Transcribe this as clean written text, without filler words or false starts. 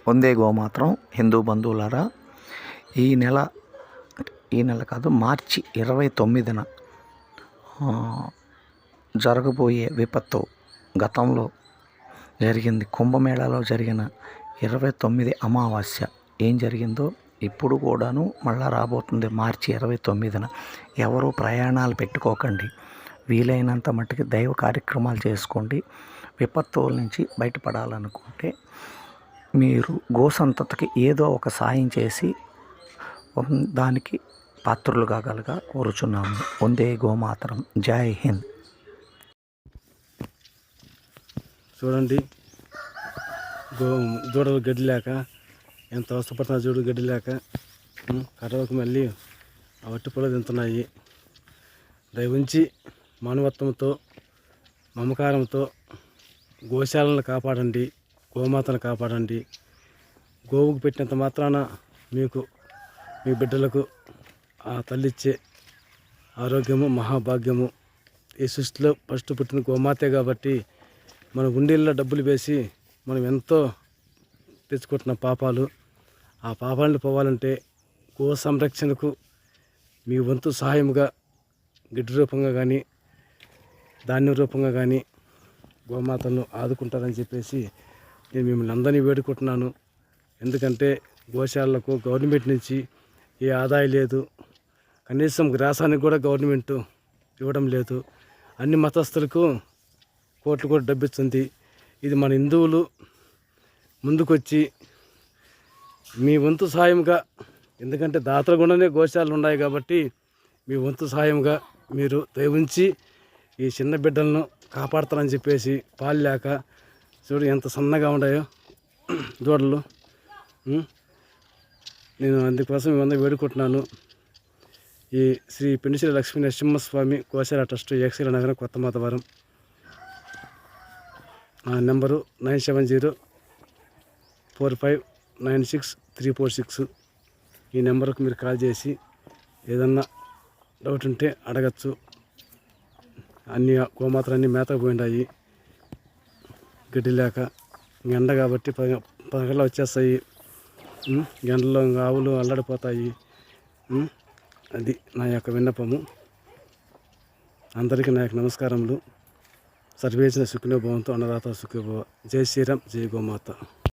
వందే గోమాత్రం హిందూ బంధువులారా, ఈ నెల కాదు మార్చి 29న జరగబోయే విపత్తు గతంలో జరిగింది. కుంభమేళాలో జరిగిన 29 అమావాస్య ఏం జరిగిందో ఇప్పుడు కూడాను మళ్ళా రాబోతుంది మార్చి 29న. ఎవరు ప్రయాణాలు పెట్టుకోకండి, వీలైనంత మట్టుకు దైవ కార్యక్రమాలు చేసుకోండి. విపత్తుల నుంచి బయటపడాలనుకుంటే మీరు గోసంతతికి ఏదో ఒక సాయం చేసి దానికి పాత్రులు కాగలగా కోరుచున్నాము. వందే గోమాతరం. జై హింద్. చూడండి, దూడలు గడ్డి లేక ఎంత అవసరపడుతున్నా చూడు, గడ్డి లేక కటవకు మళ్ళీ ఆ వట్టి పొలం తింటున్నాయి. దయవుంచి మానవత్వంతో మమకారంతో గోశాలను కాపాడండి, గోమాతను కాపాడండి. గోవుకు పెట్టినంత మాత్రాన మీకు మీ బిడ్డలకు ఆ తల్లిచ్చే ఆరోగ్యము మహాభాగ్యము. ఈ సృష్టిలో ఫస్ట్ పుట్టిన గోమాతే కాబట్టి మన గుండెల్లో డబ్బులు వేసి మనం ఎంతో తెచ్చుకుంటున్న పాపాలు, ఆ పాపాలను పోవాలంటే గో సంరక్షణకు మీ వంతు సహాయముగా గిడ్డి రూపంగా కానీ ధాన్యం రూపంగా కానీ గోమాతలను ఆదుకుంటారని చెప్పేసి నేను మిమ్మల్ని అందరినీ వేడుకుంటున్నాను. ఎందుకంటే గోశాలకు గవర్నమెంట్ నుంచి ఏ ఆదాయం లేదు, కనీసం గ్రాసానికి కూడా గవర్నమెంట్ ఇవ్వడం లేదు. అన్ని మతస్థులకు కోట్లు కూడా డబ్బిస్తుంది. ఇది మన హిందువులు ముందుకొచ్చి మీ వంతు సాయంగా, ఎందుకంటే దాతల గుండానే గోశాలలు ఉన్నాయి కాబట్టి మీ వంతు సాయంగా మీరు దయవుంచి ఈ చిన్న బిడ్డలను కాపాడతారని చెప్పేసి, పాలు లేక చూడు ఎంత సన్నగా ఉన్నాయో దూడలు. నేను అందుకోసం మేమందరూ వేడుకుంటున్నాను. ఈ శ్రీ పెండిశ్రీ లక్ష్మీ నరసింహస్వామి గోశాల ట్రస్ట్, ఏకశిల నగరం, కొత్త మాతవరం. నెంబరు 9704596346. ఈ నెంబర్కు మీరు కాల్ చేసి ఏదన్నా డౌట్ ఉంటే అడగచ్చు. అన్ని గోమాతలన్నీ మేతకు పోయిండాయి, గడ్డి లేక. ఎండ కాబట్టి పగల వచ్చేస్తాయి, ఎండలో ఆవులు అల్లడిపోతాయి. అది నా యొక్క విన్నపము. అందరికీ నా యొక్క నమస్కారములు. సర్వేజన సుఖినో భవంతు, అన్నదాత సుఖినో భవ. జై శ్రీరామ్, జై గోమాత.